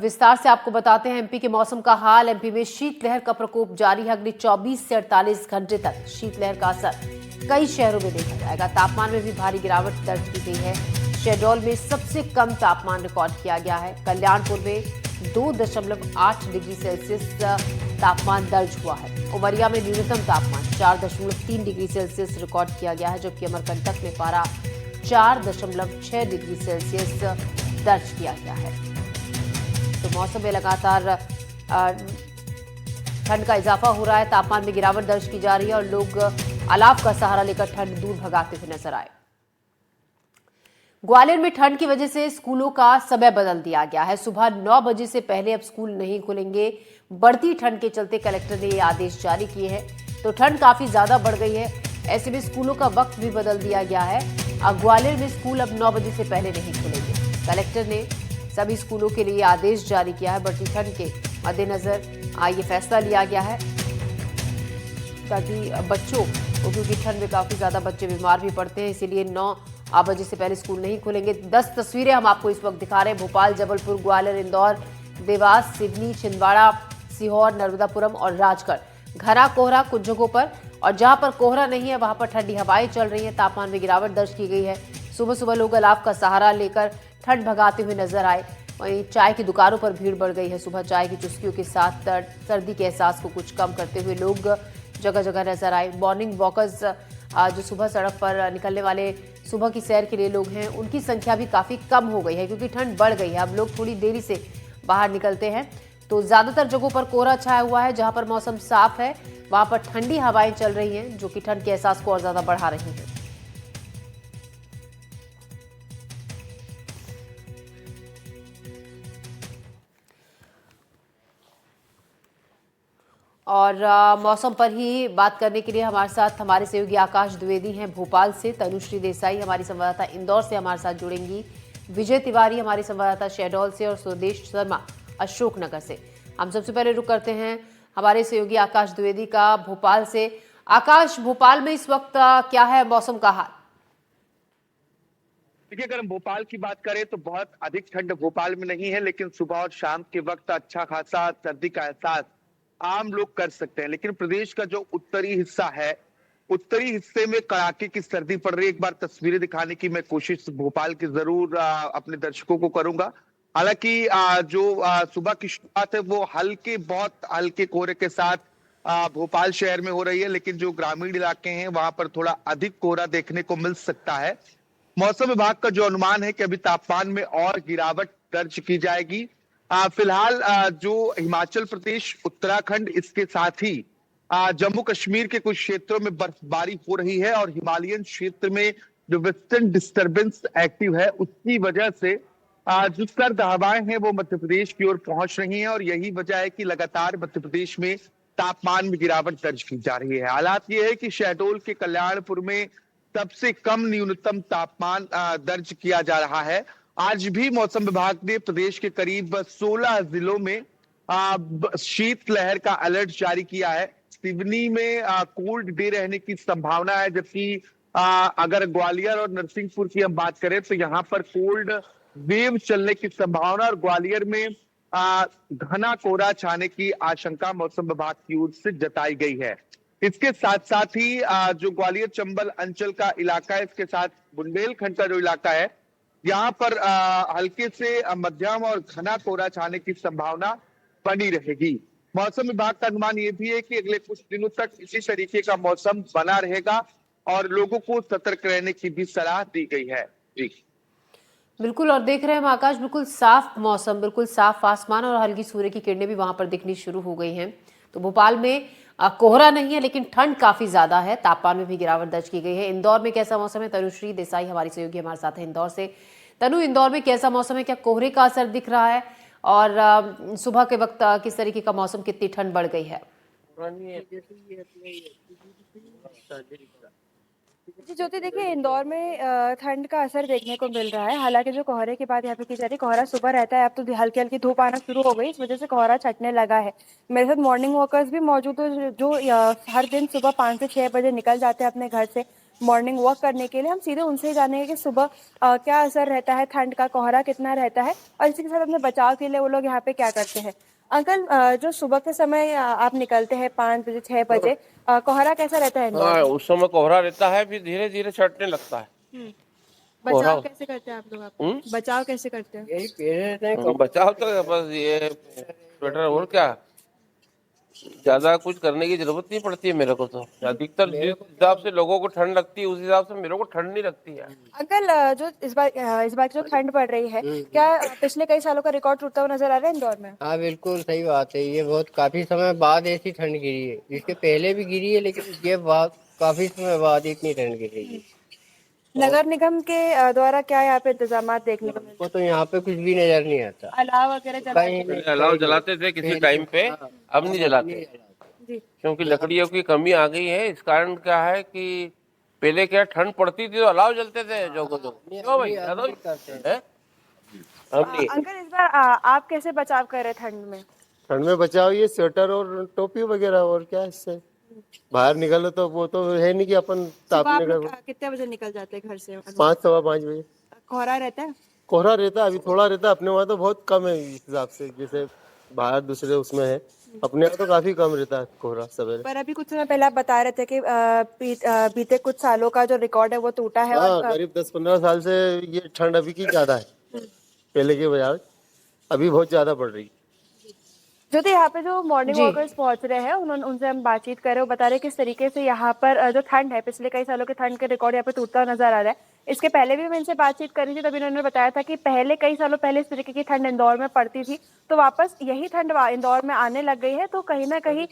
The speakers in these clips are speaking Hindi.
विस्तार से आपको बताते हैं एमपी के मौसम का हाल। एमपी में शीतलहर का प्रकोप जारी है। अगले 24 से 48 घंटे तक शीतलहर का असर कई शहरों में देखा जाएगा। तापमान में भी भारी गिरावट दर्ज की गई है। शहडोल में सबसे कम तापमान रिकॉर्ड किया गया है। कल्याणपुर में 2.8 डिग्री सेल्सियस तापमान दर्ज हुआ है। उमरिया में न्यूनतम तापमान 4.3 डिग्री सेल्सियस रिकॉर्ड किया गया है, जबकि अमरकंटक में पारा 4.6 डिग्री सेल्सियस दर्ज किया गया है। तो मौसम में लगातार ठंड का इजाफा हो रहा है। तापमान में गिरावट दर्ज की जा रही है और लोग अलाव का सहारा लेकर ठंड दूर भगाते हुए नजर आए। ग्वालियर में ठंड की वजह से स्कूलों का समय बदल दिया गया है। सुबह 9 बजे से पहले अब स्कूल नहीं खुलेंगे। बढ़ती ठंड के चलते कलेक्टर ने ये आदेश जारी किए हैं, तो ठंड काफी ज्यादा बढ़ गई है। ऐसे में स्कूलों का वक्त भी बदल दिया गया है। ग्वालियर में स्कूल अब 9 बजे से पहले नहीं खुलेंगे। कलेक्टर ने सभी स्कूलों के लिए आदेश जारी किया है। बढ़ती ठंड के मद्देनजर ये फैसला लिया गया है, ताकि बच्चों को, क्योंकि ठंड में काफी ज्यादा बच्चे बीमार भी पड़ते हैं, इसीलिए 9 बजे से पहले स्कूल नहीं खुलेंगे। 10 तस्वीरें हम आपको इस वक्त दिखा रहे हैं। भोपाल, जबलपुर, ग्वालियर, इंदौर, देवास, सिवनी, छिंदवाड़ा, सीहोर, नर्मदापुरम और राजगढ़। घना कोहरा कुछ जगहों पर, और जहां पर कोहरा नहीं है वहां पर ठंडी हवाएं चल रही हैं। तापमान में गिरावट दर्ज की गई है। सुबह सुबह लोग अलाव का सहारा लेकर ठंड भगाते हुए नजर आए। वहीं चाय की दुकानों पर भीड़ बढ़ गई है। सुबह चाय की चुस्कियों के साथ सर्दी के एहसास को कुछ कम करते हुए लोग जगह जगह नजर आए। मॉर्निंग वॉकर्स, जो सुबह सड़क पर निकलने वाले सुबह की सैर के लिए लोग हैं, उनकी संख्या भी काफी कम हो गई है, क्योंकि ठंड बढ़ गई है। अब लोग थोड़ी देरी से बाहर निकलते हैं। तो ज्यादातर जगहों पर कोहरा छाया हुआ है। जहां पर मौसम साफ है वहां पर ठंडी हवाएं चल रही हैं, जो कि ठंड के एहसास को और ज्यादा बढ़ा रही हैं। और मौसम पर ही बात करने के लिए हमारे साथ हमारे सहयोगी आकाश द्विवेदी हैं भोपाल से। तनुश्री देसाई हमारी संवाददाता इंदौर से हमारे साथ जुड़ेंगी। विजय तिवारी हमारी संवाददाता शहडोल से, और स्वदेश शर्मा अशोकनगर से। हम सबसे पहले रुक करते हैं हमारे सहयोगी आकाश द्विवेदी का भोपाल से। आकाश, भोपाल में इस वक्त क्या है मौसम का हाल? देखिए, अगर हम भोपाल की बात करें तो बहुत अधिक ठंड भोपाल में नहीं है, लेकिन सुबह और शाम के वक्त अच्छा खासा सर्दी का एहसास आम लोग कर सकते हैं। लेकिन प्रदेश का जो उत्तरी हिस्सा है, उत्तरी हिस्से में कड़ाके की सर्दी पड़ रही है। एक बार तस्वीरें दिखाने की मैं कोशिश भोपाल की जरूर अपने दर्शकों को करूंगा। हालांकि सुबह की शुरुआत है वो बहुत हल्के कोहरे के साथ भोपाल शहर में हो रही है, लेकिन जो ग्रामीण इलाके हैं वहां पर थोड़ा अधिक कोहरा देखने को मिल सकता है। मौसम विभाग का जो अनुमान है कि अभी तापमान में और गिरावट दर्ज की जाएगी। फिलहाल जो हिमाचल प्रदेश, उत्तराखंड, इसके साथ ही जम्मू कश्मीर के कुछ क्षेत्रों में बर्फबारी हो रही है, और हिमालयन क्षेत्र में जो वेस्टर्न डिस्टरबेंस एक्टिव है उसकी वजह से जो सर्द हवाएं हैं वो मध्य प्रदेश की ओर पहुंच रही हैं, और यही वजह है कि लगातार मध्य प्रदेश में तापमान में गिरावट दर्ज की जा रही है। हालात ये है कि शहडोल के कल्याणपुर में सबसे कम न्यूनतम तापमान दर्ज किया जा रहा है। आज भी मौसम विभाग ने प्रदेश के करीब 16 जिलों में शीतलहर का अलर्ट जारी किया है। सिवनी में कोल्ड डे रहने की संभावना है, जबकि अगर ग्वालियर और नरसिंहपुर की हम बात करें तो यहाँ पर कोल्ड वेव चलने की संभावना, और ग्वालियर में घना कोहरा छाने की आशंका मौसम विभाग की ओर से जताई गई है। इसके साथ साथ ही जो ग्वालियर चंबल अंचल का इलाका है, इसके साथ बुंदेलखंड का जो इलाका है, यहाँ पर हल्के से मध्यम और घना कोहरा छाने की संभावना बनी रहेगी। मौसम विभाग का अनुमान ये भी है कि अगले कुछ दिनों तक इसी तरीके का मौसम बना रहेगा, और लोगों को सतर्क रहने की भी सलाह दी गई है। जी बिल्कुल, और देख रहे हैं हम आकाश, बिल्कुल साफ मौसम, बिल्कुल साफ आसमान, और हल्की सूर्य की किरणें भी वहां पर दिखनी शुरू हो गई हैं। तो भोपाल में कोहरा नहीं है, लेकिन ठंड काफी ज्यादा है। तापमान में भी गिरावट दर्ज की गई है। इंदौर में कैसा मौसम है? तनुश्री देसाई हमारी सहयोगी हमारे साथ है इंदौर से। तनु, इंदौर में कैसा मौसम है? क्या कोहरे का असर दिख रहा है? और सुबह के वक्त किस तरीके का मौसम, कितनी ठंड बढ़ गई है? जी ज्योति, देखिए इंदौर में ठंड का असर देखने को मिल रहा है। हालांकि जो कोहरे की बात यहाँ पे की जा रही है, कोहरा सुबह रहता है, अब तो हल्की हल्की धूप आना शुरू हो गई, इस वजह से कोहरा छटने लगा है। मेरे साथ मॉर्निंग वॉकर्स भी मौजूद है, जो हर दिन सुबह 5 से 6 बजे निकल जाते हैं अपने घर से। मॉर्निंग वॉक करने के लिए। हम सीधे उनसे ही जानेंगे कि सुबह क्या असर रहता है ठंड का, कोहरा कितना रहता है और इसी के साथ अपने बचाव के लिए वो लोग यहाँ पे क्या करते हैं। अंकल, जो सुबह के समय आप निकलते हैं 5 बजे 6 बजे, कोहरा कैसा रहता है इंदौर हाँ, में? उस समय कोहरा रहता है, फिर धीरे धीरे छटने लगता है। हम्म। कोहरा बचाव कैसे करते हैं आप लोग? बचाव कैसे करते हैं? यही पहले नहीं बचाव तो बस ये स्वेटर और क्या, ज्यादा कुछ करने की जरूरत नहीं पड़ती है मेरे को तो। अधिकतर जिस हिसाब से लोगों को ठंड लगती है उस हिसाब से मेरे को ठंड नहीं लगती है। अंकल, जो इस बार जो ठंड पड़ रही है, क्या पिछले कई सालों का रिकॉर्ड टूटता हुआ नजर आ रहा है इंदौर में? हाँ बिल्कुल सही बात है। ये बहुत काफी समय बाद ऐसी ठंड गिरी है। इसके पहले भी गिरी है लेकिन ये बाद काफी समय बाद इतनी ठंड गिर रही है। नगर निगम के द्वारा क्या यहाँ पे इंतजाम देखने को मिलते वो तो यहाँ पे कुछ भी नजर नहीं आता। हैं? अलाव वगैरह जलाते कहीं हैं? पहले अलाव जलाते थे किसी टाइम पे, अब नहीं जलाते जी। क्योंकि लकड़ियों की कमी आ गई है। इस कारण क्या है कि पहले क्या ठंड पड़ती थी तो अलाव जलते थे जो क्यों भाई यादव है? अब नहीं। अंकल, इस बार आप कैसे बचाव कर रहे हैं ठंड में? ठंड में बचाव ये स्वेटर और टोपी वगैरह, और क्या इससे बाहर निकलो तो वो तो है नहीं कि अपन सुबह आप तापने लोग का। कितने बजे निकल जाते हैं घर से? 5 सवा 5 बजे कोहरा रहता है? कोहरा रहता है। अभी थोड़ा रहता है, अपने वहाँ तो बहुत कम है इस हिसाब से, जैसे बाहर दूसरे उसमें है। अपने यहाँ तो काफी कम रहता है कोहरा सवेरे। पर अभी कुछ समय पहले आप बता रहे थे कि बीते कुछ सालों का जो रिकॉर्ड है वो टूटा है। हाँ, और करीब 10-15 साल से ये ठंड अभी की ज्यादा है पहले के बजाय। अभी बहुत ज्यादा पड़ रही है। जो थे यहाँ पे जो मॉर्निंग जी। वॉकर्स पहुंच रहे हैं, उन्होंने उनसे हम बातचीत कर रहे हैं। वो बता रहे हैं किस तरीके से यहाँ पर जो ठंड है, पिछले कई सालों के ठंड के रिकॉर्ड यहाँ पे टूटता हुआ नजर आ रहा है। इसके पहले भी मैं इनसे बातचीत करी थी, तभी इन्होंने बताया था कि पहले कई सालों पहले इस तरीके की ठंड इंदौर में पड़ती थी, तो वापस यही ठंड इंदौर में आने लग गई है। तो कहीं ना कहीं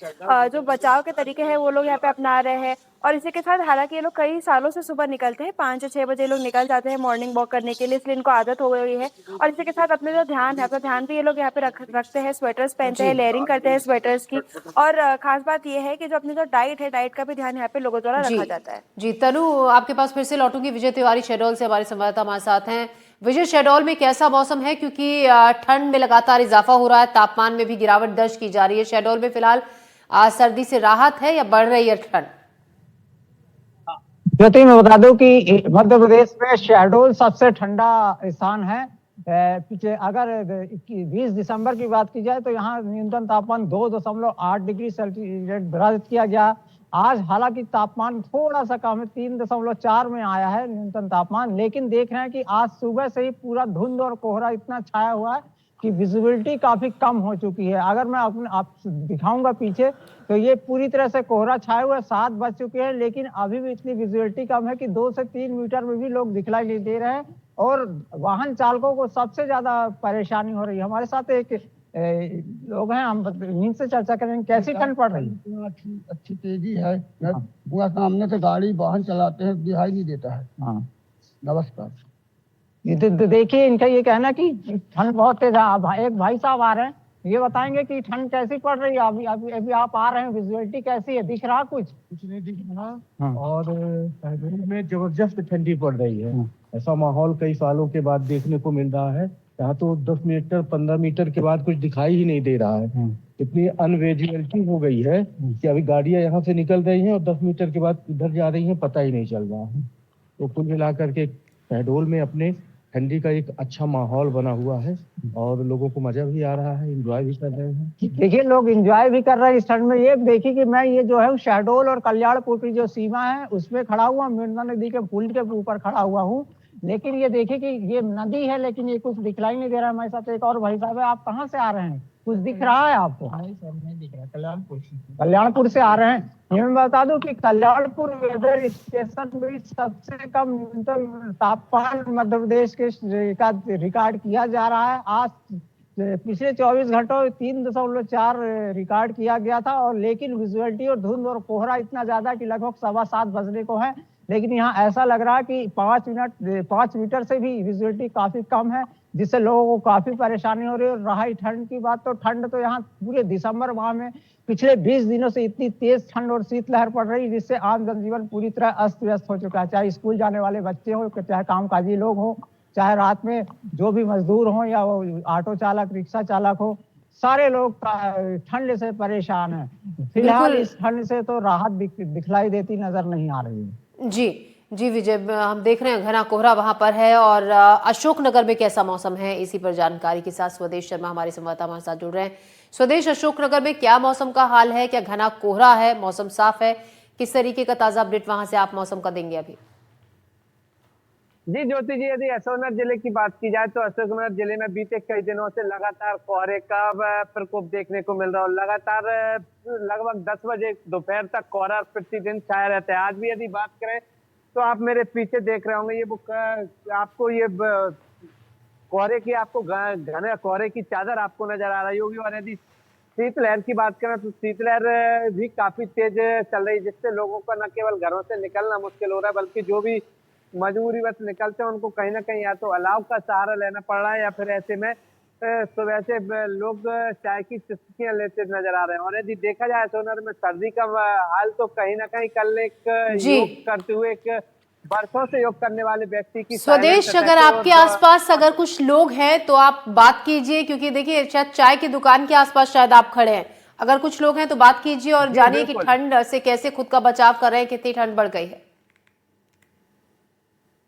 जो बचाव के तरीके हैं वो लोग यहाँ पे अपना रहे हैं। और इसी के साथ हालांकि ये लोग कई सालों से सुबह निकलते हैं, 5 या 6 बजे लोग निकल जाते हैं मॉर्निंग वॉक करने के लिए, इसलिए इनको आदत हो गई है। और इसी के साथ अपने जो ध्यान है, अपना ध्यान भी ये लोग यहाँ पे रखते हैं, स्वेटर्स पहनते हैं, लेयरिंग करते हैं स्वेटर्स की। और खास बात ये है कि जो अपनी जो डाइट है, डाइट का भी ध्यान यहाँ पे लोगों द्वारा जी रखा जाता है। जी तनु, आपके पास फिर से लौटूंगी। विजय तिवारी शहडोल से हमारे संवाददाता हमारे साथ हैं। विजय, शहडोल में कैसा मौसम है, क्योंकि ठंड में लगातार इजाफा हो रहा है, तापमान में भी गिरावट दर्ज की जा रही है। शहडोल में फिलहाल सर्दी से राहत है या बढ़ रही है ठंड? ज्योति, मैं बता दूं कि मध्य प्रदेश में शहडोल सबसे ठंडा स्थान है। पिछले अगर 20 दिसंबर की बात की जाए तो यहाँ न्यूनतम तापमान 2.8 डिग्री सेल्सियस दर्ज किया गया। आज हालांकि तापमान थोड़ा सा कम है, 3.4 में आया है न्यूनतम तापमान, लेकिन देख रहे हैं कि आज सुबह से ही पूरा धुंध और कोहरा इतना छाया हुआ है कि विजिबिलिटी काफी कम हो चुकी है। अगर मैं आप दिखाऊंगा पीछे तो ये पूरी तरह से कोहरा छाया हुआ है। 7 बज चुके हैं लेकिन अभी भी इतनी विजिबिलिटी कम है कि 2 से 3 मीटर में भी लोग दिखलाई नहीं दे रहे हैं और वाहन चालकों को सबसे ज्यादा परेशानी हो रही है। हमारे साथ एक लोग हैं, हम इनसे चर्चा करेंगे कैसी ठंड पड़ रही है। अच्छी तेजी है। पूरा सामने से गाड़ी वाहन चलाते हैं, दिखाई नहीं देता है। हाँ, नमस्कार। देखिए, इनका ये कहना कि ठंड बहुत तेज है। एक भाई साहब आ रहे हैं, ये बताएंगे कि ठंड कैसी पड़ रही है। अभी आप आ रहे हैं, विजुअलिटी कैसी है, दिख रहा कुछ नहीं दिख रहा। हाँ। और शहडोल में जबरदस्त ठंडी पड़ रही है। ऐसा माहौल कई सालों के बाद देखने को मिल रहा है। यहाँ तो 10 मीटर 15 मीटर के बाद कुछ दिखाई ही नहीं दे रहा है। इतनी अनविजुअलिटी हो गई है कि अभी गाड़ियां यहाँ से निकल रही हैं और 10 मीटर के बाद इधर जा रही हैं, पता ही नहीं चल रहा है। तो कुल मिलाकर के शहडोल में अपने ठंडी का एक अच्छा माहौल बना हुआ है और लोगों को मजा भी आ रहा है, एंजॉय भी कर रहे हैं। देखिए, लोग एंजॉय भी कर रहे हैं इस ठंड में। ये देखिए कि मैं ये जो है शहडोल और कल्याणपुर की जो सीमा है उसमें खड़ा हुआ, मेरना नदी के पुल के ऊपर खड़ा हुआ हूँ। लेकिन ये देखिए कि ये नदी है लेकिन ये कुछ दिखलाई नहीं दे रहा है। हमारे साथ एक और भाई साहब है, आप कहाँ से आ रहे हैं, कुछ दिख रहा है आपको? नहीं सर, नहीं दिख रहा। कल्याणपुर से आ रहे हैं। ये मैं बता दूं कि कल्याणपुर वेदर स्टेशन में सबसे कम न्यूनतम तापमान मध्य प्रदेश के रिकॉर्ड किया जा रहा है। आज पिछले 24 घंटों में 3.4 रिकॉर्ड किया गया था और लेकिन विजुअलिटी और धुंध और कोहरा इतना ज्यादा कि लगभग 7:15 बजने को है। लेकिन यहाँ ऐसा लग रहा है कि 5 मीटर से भी विजुअलिटी काफी कम है, जिससे लोगों को काफी परेशानी हो रही है। रहा ठंड की बात, तो ठंड तो यहाँ पूरे दिसंबर माह में पिछले 20 दिनों से इतनी तेज ठंड और शीतलहर पड़ रही है जिससे आम जनजीवन पूरी तरह अस्त व्यस्त हो चुका है। चाहे स्कूल जाने वाले बच्चे हो, चाहे कामकाजी लोग हो, चाहे रात में जो भी मजदूर हो या वो ऑटो चालक, रिक्शा चालक हो, सारे लोग ठंड से परेशान हैं। फिलहाल इस ठंड से तो राहत दिखलाई देती नजर नहीं आ रही है। जी, जी विजय, हम देख रहे हैं घना कोहरा वहां पर है और अशोकनगर में कैसा मौसम है, इसी पर जानकारी के साथ स्वदेश शर्मा हमारे संवाददाता हमारे साथ जुड़ रहे हैं। स्वदेश, अशोकनगर में क्या मौसम का हाल है, क्या घना कोहरा है, मौसम साफ है, किस तरीके का ताजा अपडेट वहां से आप मौसम का देंगे अभी? जी ज्योति जी, यदि अशोकनगर जिले की बात की जाए तो अशोकनगर जिले में बीते कई दिनों से लगातार कोहरे का प्रकोप देखने को मिल रहा है। लगातार लगभग 10 बजे दोपहर तक कोहरा प्रतिदिन छाया रहता है। आज भी यदि बात करें तो आप मेरे पीछे देख रहे होंगे, ये बुक आपको ये कोहरे की आपको घने कोहरे की चादर आपको नजर आ रही होगी। और यदि शीतलहर की बात करें तो शीतलहर भी काफी तेज चल रही है, जिससे लोगों को न केवल घरों से निकलना मुश्किल हो रहा है, बल्कि जो भी मजबूरी बस निकलते हैं उनको कहीं ना कहीं या तो अलाव का सहारा लेना पड़ रहा है, या फिर ऐसे में सुबह से लोग चाय की चुस्कियां लेते नजर आ रहे हैं। और यदि देखा जाए सोनर में सर्दी का हाल तो कहीं ना कहीं कल एक योग करते हुए एक बरसों से योग करने वाले व्यक्ति की स्वदेश, अगर आपके आसपास अगर कुछ लोग हैं तो आप बात कीजिए, क्योंकि देखिए शायद चाय की दुकान के आसपास शायद आप खड़े हैं। अगर कुछ लोग हैं तो बात कीजिए और जानिए कि ठंड से कैसे खुद का बचाव कर रहे हैं, कितनी ठंड बढ़ गई है।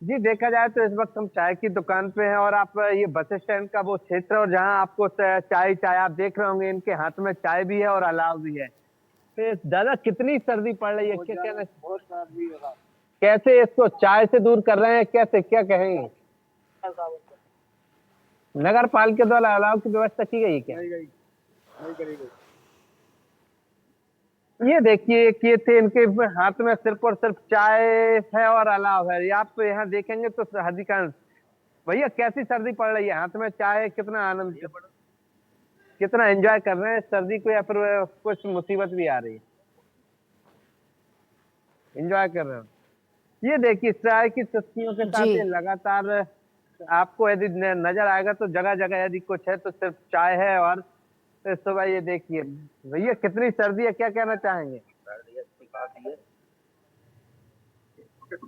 जी देखा जाए तो इस वक्त हम चाय की दुकान पे हैं और आप ये बस स्टैंड का वो क्षेत्र और जहां आपको चाय आप देख रहे होंगे, इनके हाथ में चाय भी है और अलाव भी है। तो दादा कितनी सर्दी पड़ रही है, क्या कहना, कैसे इसको चाय से दूर कर रहे हैं, कैसे क्या कहेंगे? नगर पालिका द्वारा अलाव की व्यवस्था की गई क्या? नहीं करी गई। ये देखिए कि ये थे इनके हाथ में सिर्फ और सिर्फ चाय है और अलाव है। आप यहाँ देखेंगे तो अधिकांश भैया कैसी सर्दी पड़ रही है, हाथ में चाय, कितना आनंद, कितना एंजॉय कर रहे हैं सर्दी को, या फिर कुछ मुसीबत भी आ रही है, एंजॉय कर रहे हो। ये देखिए चाय की चुस्कियों के साथ ये लगातार आपको यदि नजर आएगा तो जगह जगह यदि कुछ है तो सिर्फ चाय है। और सुबह ये देखिए भैया कितनी सर्दी है, क्या कहना चाहेंगे?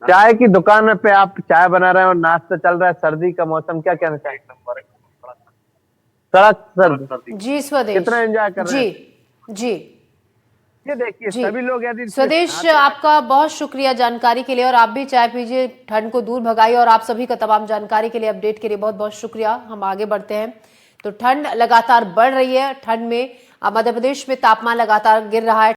चाय की दुकान पे आप चाय बना रहे हैं और नाश्ता चल रहा है, सर्दी का मौसम, क्या कहना चाहेंगे? सड़क सर्दी जी स्वदेश, कितना एंजॉय कर रहे हैं? जी ये देखिए सभी लोग यदि स्वदेश, आपका बहुत शुक्रिया जानकारी के लिए, और आप भी चाय पीजिए, ठंड को दूर भगाइए, और आप सभी का तमाम जानकारी के लिए, अपडेट के लिए बहुत बहुत शुक्रिया। हम आगे बढ़ते हैं। तो ठंड लगातार बढ़ रही है, ठंड में मध्य प्रदेश में तापमान लगातार गिर रहा है।